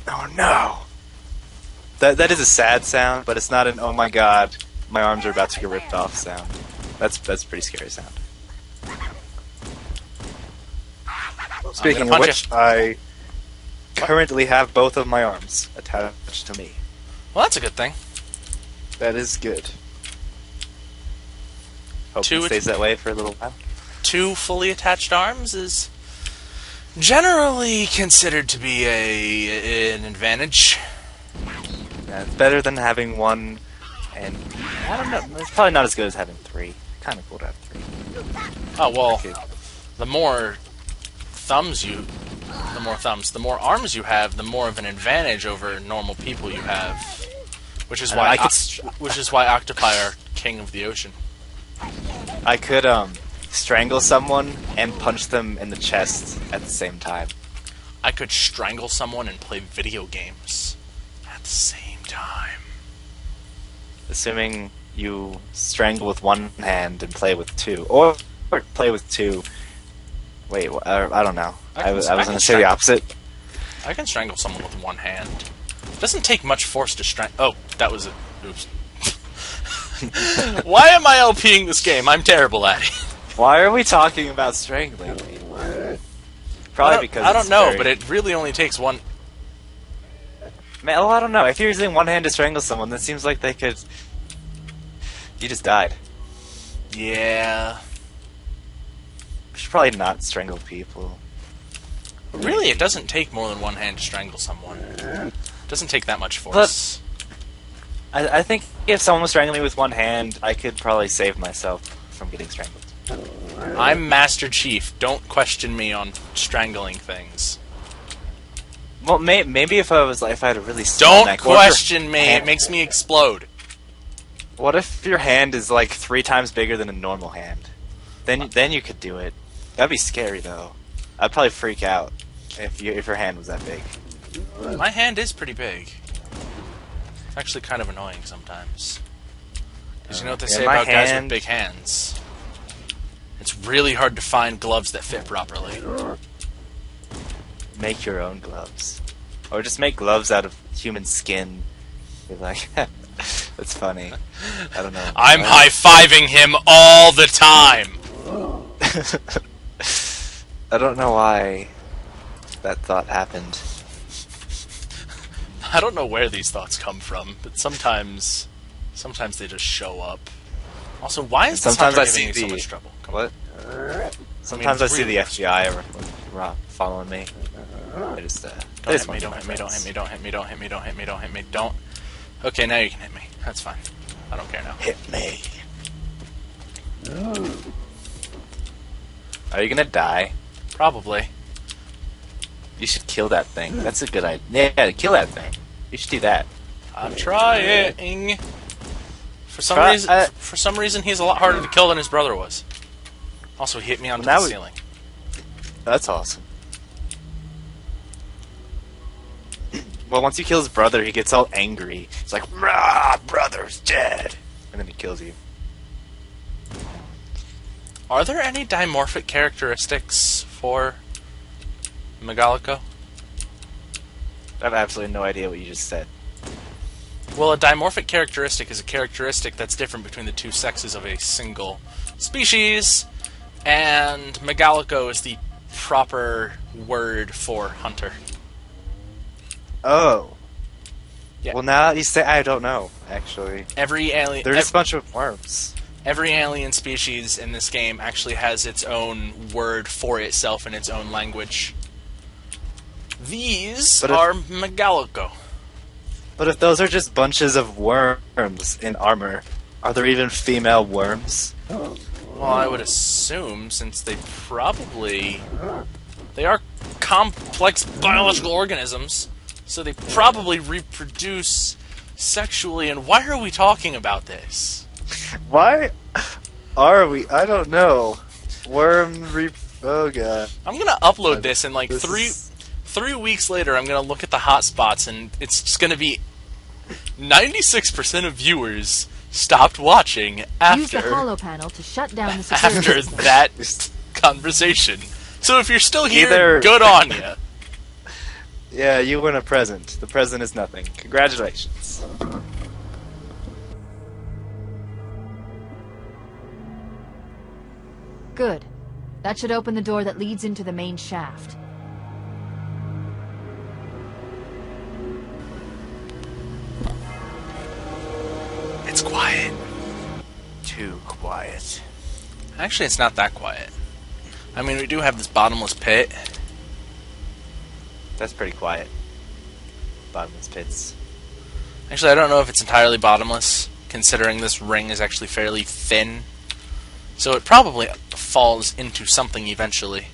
Oh no! That is a sad sound, but it's not an oh my god, my arms are about to get ripped off sound. That's a pretty scary sound. Speaking of which, I currently have both of my arms attached to me. Well, that's a good thing. That is good. Hope it stays that way for a little while. 2 fully attached arms is generally considered to be an advantage. Yeah, it's better than having one, and I don't know, it's probably not as good as having 3. Kind of cool to have 3. Oh, well, the more arms you have, the more of an advantage over normal people you have. Which is why octopi are king of the ocean. I could strangle someone and punch them in the chest at the same time. I could strangle someone and play video games at the same time. Assuming you strangle with one hand and play with 2, or play with 2. Wait, I don't know. I was going to say the opposite. I can strangle someone with one hand. It doesn't take much force to strangle. Oh, that was it. Oops. Why am I LPing this game? I'm terrible at it. Why are we talking about strangling people? Probably because I don't know, but it really only takes one. Man, well, I don't know. If you're using one hand to strangle someone, that seems like they could. You just died. Yeah. We should probably not strangle people. Really, it doesn't take more than one hand to strangle someone. It doesn't take that much force. But I think if someone was strangling me with one hand, I could probably save myself from getting strangled. I'm Master Chief. Don't question me on strangling things. Well, maybe if I had a really small neck. Don't question me. It makes me explode. What if your hand is like 3 times bigger than a normal hand? Then you could do it. That'd be scary though. I'd probably freak out if your hand was that big. My hand is pretty big. It's actually kind of annoying sometimes. Because you know what they say about guys with big hands? It's really hard to find gloves that fit properly. Make your own gloves. Or just make gloves out of human skin. You're like, that's funny. I don't know. I'm high-fiving him all the time! I don't know why that thought happened. I don't know where these thoughts come from, but sometimes they just show up. Also, why is sometimes I see so much trouble? What? Sometimes I see the FBI following me. I just don't hit me, don't hit me, don't hit me, don't hit me, don't hit me, don't hit me, don't hit me, don't. Okay, now you can hit me. That's fine. I don't care now. Hit me. Are you gonna die? Probably. You should kill that thing. That's a good idea. Yeah, kill that thing. You should do that. I'm trying. For some reason, he's a lot harder to kill than his brother was. Also, he hit me onto the ceiling. That's awesome. Well, once you kill his brother, he gets all angry. It's like, "Rah, brother's dead," and then he kills you. Are there any dimorphic characteristics for Megalico? I have absolutely no idea what you just said. Well, a dimorphic characteristic is a characteristic that's different between the 2 sexes of a single species, and Megalico is the proper word for hunter. Oh. Yeah. Well, now that you say, I don't know, actually. Every alien... They're just a bunch of worms. Every alien species in this game actually has its own word for itself in its own language. These are Megalico. But if those are just bunches of worms in armor, are there even female worms? Well, I would assume, since they are complex biological organisms, so they probably reproduce sexually, and why are we talking about this? Why are we? I don't know. Oh god. I'm gonna upload this in like 3 weeks later. I'm gonna look at the hotspots, and it's just gonna be 96% of viewers stopped watching after use the holo panel to shut down the security after that conversation. So if you're still here, good on you. Yeah, you win a present. The present is nothing. Congratulations. Good. That should open the door that leads into the main shaft. It's quiet. Too quiet. Actually, it's not that quiet. I mean, we do have this bottomless pit. That's pretty quiet. Bottomless pits. Actually, I don't know if it's entirely bottomless, considering this ring is actually fairly thin. So it probably falls into something eventually.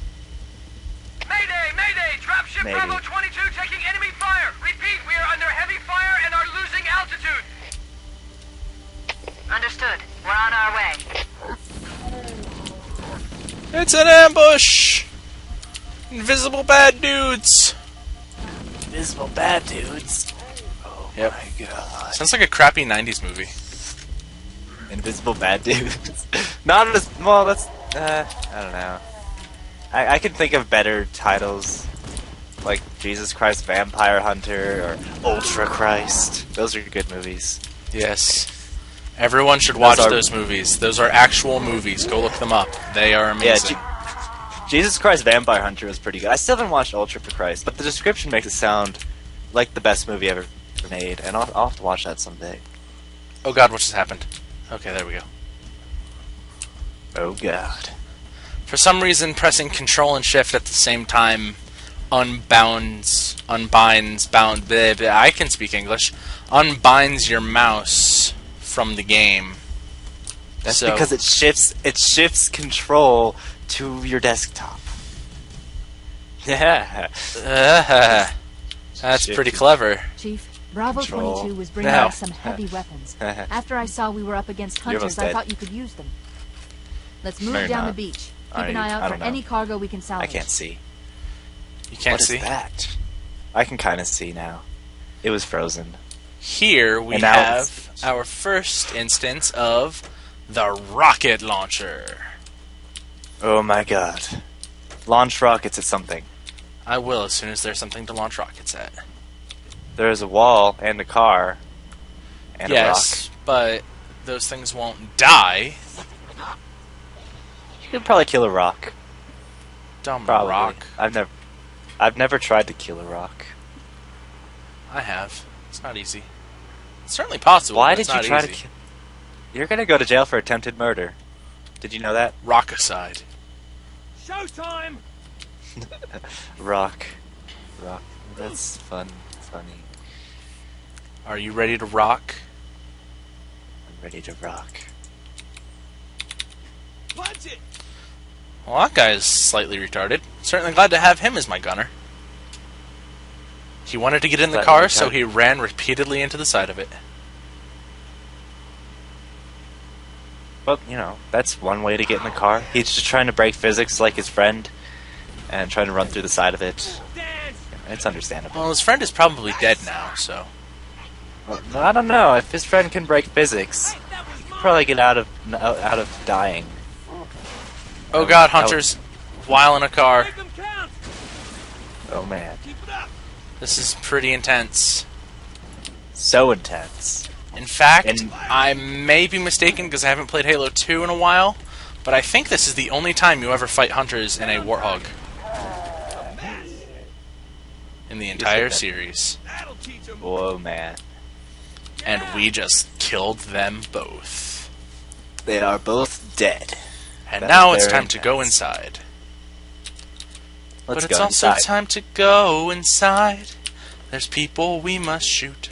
Mayday! Mayday! Dropship Maybe. Bravo 22 taking enemy fire! Repeat, we are under heavy fire and are losing altitude! Understood. We're on our way. It's an ambush! Invisible bad dudes! Invisible bad dudes. Oh Yep. my god. Sounds like a crappy 90s movie. Invisible bad dudes. Not as well. That's I don't know. I can think of better titles, like Jesus Christ Vampire Hunter or Ultra Christ. Those are good movies. Yes. Everyone should watch Those are- those movies. Those are actual movies. Go look them up. They are amazing. Jesus Christ Vampire Hunter was pretty good. I still haven't watched Ultra Christ, but the description makes it sound like the best movie ever made, and I'll have to watch that someday. Oh god, what just happened? Okay, there we go. Oh god. For some reason, pressing Control and Shift at the same time unbinds, bleh, bleh, I can speak English, unbinds your mouse from the game. That's So- because it shifts control to your desktop. Yeah. That's Shifty. pretty clever. Chief, Bravo Control. 22 was bringing Now. us some heavy weapons. After I saw we were up against You're hunters, almost I dead. thought you could use them. Let's move No, you're down the not. beach. Keep I an eye don't out for know. any cargo we can I salvage. can't see. You can't What is see? that? I can kind of see now. It was frozen. Here we And now have it's- our first instance of the rocket launcher. Oh my god. Launch rockets at something. I will as soon as there's something to launch rockets at. There's a wall and a car and Yes, but those things won't die. a rock. You could probably kill a rock. Dumb Probably. rock. I've never tried to kill a rock. I have. It's not easy. It's certainly possible. Why but did it's you not try easy. to kill? You're gonna go to jail for attempted murder. Did you know that? Rockicide. Showtime! Rock. That's funny. Are you ready to rock? I'm ready to rock. Punch it! Well, that guy is slightly retarded. Certainly glad to have him as my gunner. He wanted to get in the Slightly car, so retarded. he ran repeatedly into the side of it. Well, you know, that's one way to get in the car. He's just trying to break physics like his friend and trying to run through the side of it. Dance! It's understandable. Well, his friend is probably dead now, so... Well, I don't know. If his friend can break physics, Hey, that was he'd mine! probably get out of dying. Oh god, hunters, while in a car. Make them count! Oh man. Keep it up! This is pretty intense. So intense. In fact, And- I may be mistaken because I haven't played Halo 2 in a while, but I think this is the only time you ever fight hunters in a Warthog. In the entire that. series. That'll teach them! Whoa, man. And we just killed them both. They are both dead. And That now is it's very time to go intense. inside. Let's But go it's also inside. time to go inside. There's people we must shoot.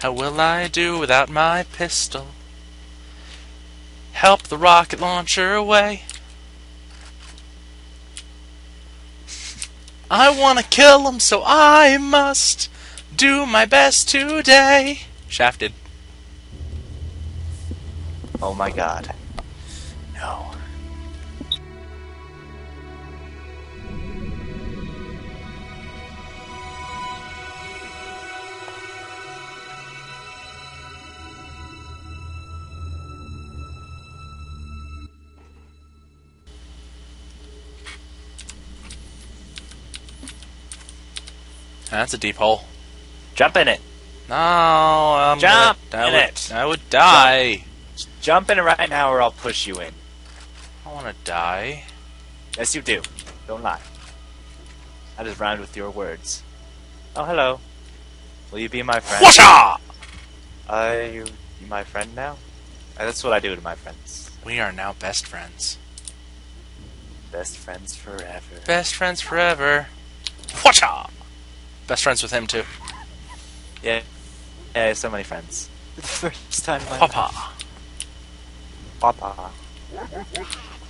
How will I do without my pistol? Help the rocket launcher away. I wanna kill him, so I must do my best today. Shafted. Oh my god. No. That's a deep hole. Jump in it. No, I would die. Jump in it right now or I'll push you in. I want to die. Yes, you do. Don't lie. I just rhymed with your words. Oh, hello. Will you be my friend? Whatcha? You my friend now? That's what I do to my friends. We are now best friends. Best friends forever. Best friends forever. Whatcha? Best friends with him too. Yeah. Yeah, I have so many friends. For the first time in my Papa. life. Papa.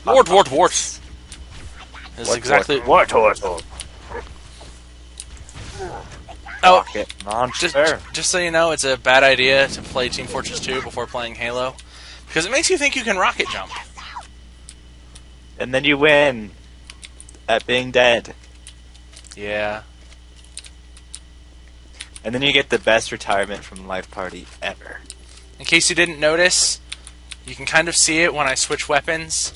Wart. Is exactly. Wart. Oh, Rocket launcher. just so you know, it's a bad idea to play Team Fortress 2 before playing Halo, because it makes you think you can rocket jump. And then you win at being dead. Yeah. And then you get the best retirement from Life Party ever. In case you didn't notice, you can kind of see it when I switch weapons.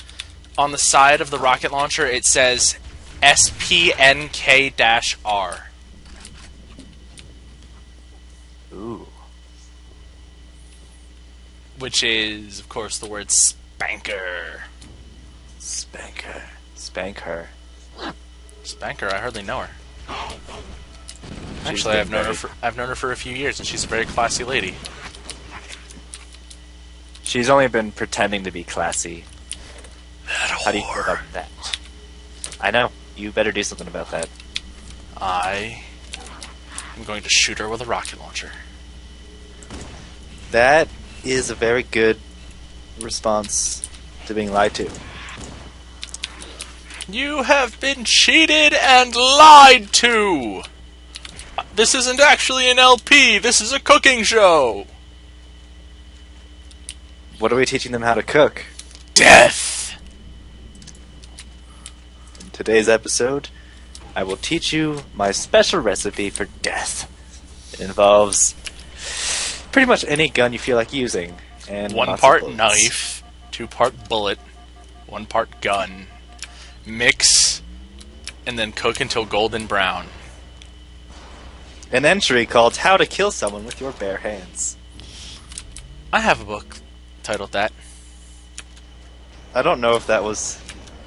On the side of the rocket launcher, it says SPNK-R. Ooh. Which is, of course, the word spanker. Spanker. Spank her. Spanker, I hardly know her. She's Actually, been I've known her for a few years, and she's a very classy lady. She's only been pretending to be classy. How do you feel about that? I know. You better do something about that. I am going to shoot her with a rocket launcher. That is a very good response to being lied to. You have been cheated and lied to! This isn't actually an LP, this is a cooking show! What are we teaching them how to cook? Death! In today's episode, I will teach you my special recipe for death. It involves pretty much any gun you feel like using. And 1 lots of part bullets. knife, 2 part bullet, 1 part gun. Mix, and then cook until golden brown. An entry called How to Kill Someone with Your Bare Hands. I have a book titled that. I don't know if that was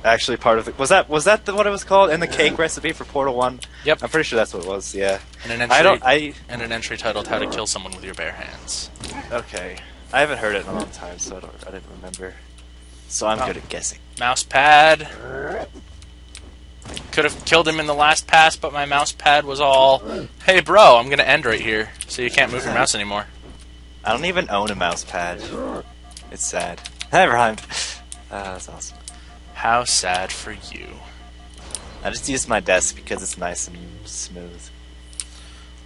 actually part of it. Was that what it was called? And the cake recipe for Portal 1? Yep. I'm pretty sure that's what it was, yeah. And an entry, entry titled How to Kill Someone with Your Bare Hands. Okay. I haven't heard it in a long time, so I didn't remember. So I'm good at guessing. Mouse pad. Could have killed him in the last pass, but my mouse pad was all, hey bro, I'm gonna end right here, so you can't move your mouse anymore. I don't even own a mouse pad. It's sad. That rhymed. That's awesome. How sad for you. I just use my desk because it's nice and smooth.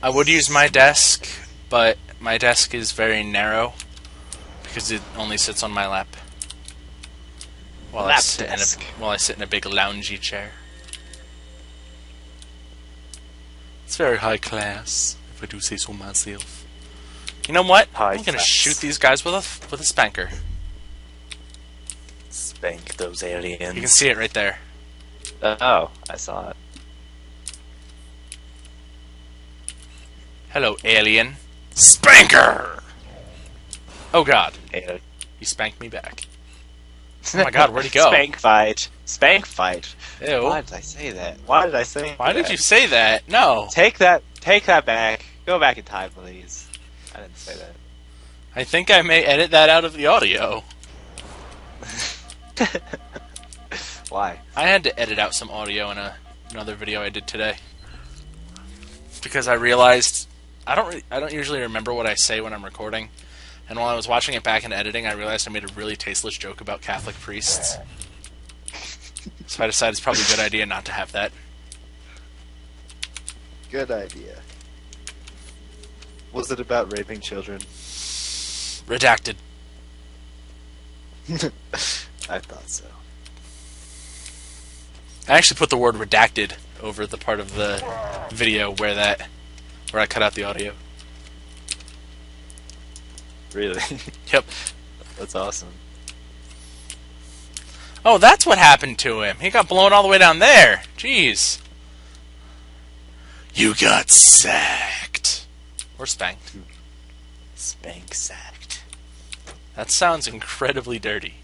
I would use my desk, but my desk is very narrow because it only sits on my lap. While I sit in a big loungy chair. It's very high class, if I do say so myself. You know what? High I'm gonna class. shoot these guys with a spanker. Spank those aliens. You can see it right there. Oh, I saw it. Hello, alien. Spanker! Oh god, Alien. he spanked me back. Oh my god, where'd he go? Spank fight. Spank fight. Ew. Why did I say that? Why did I say Why that? did you say that? No. Take that back. Go back in time, please. I didn't say that. I think I may edit that out of the audio. Why? I had to edit out some audio in another video I did today. Because I realized I don't usually remember what I say when I'm recording. And while I was watching it back and editing, I realized I made a really tasteless joke about Catholic priests. So I decided it's probably a good idea not to have that. Good idea. Was it about raping children? Redacted. I thought so. I actually put the word redacted over the part of the video where I cut out the audio. Really? Yep. That's awesome. Oh, that's what happened to him. He got blown all the way down there. Jeez. You got sacked. Or spanked. Spank sacked. That sounds incredibly dirty.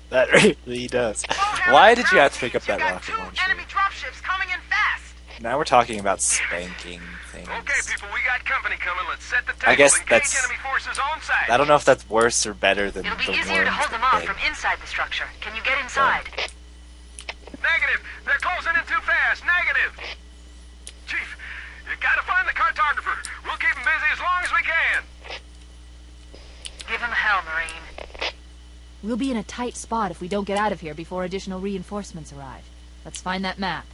That really does. All Why hands did you have to ground pick up teams, that you got rocket two launcher? enemy dropships coming in fast. Now we're talking about spanking things. Okay, people, we got company coming. Let's set the table. I guess Engage that's- enemy forces on site. I don't know if that's worse or better than It'll be the easier to worms hold them that off big. from inside the structure. Can you get inside? Negative. They're closing in too fast. Negative. Chief, you gotta find the cartographer. We'll keep him busy as long as we can. Give him hell, Marine. We'll be in a tight spot if we don't get out of here before additional reinforcements arrive. Let's find that map.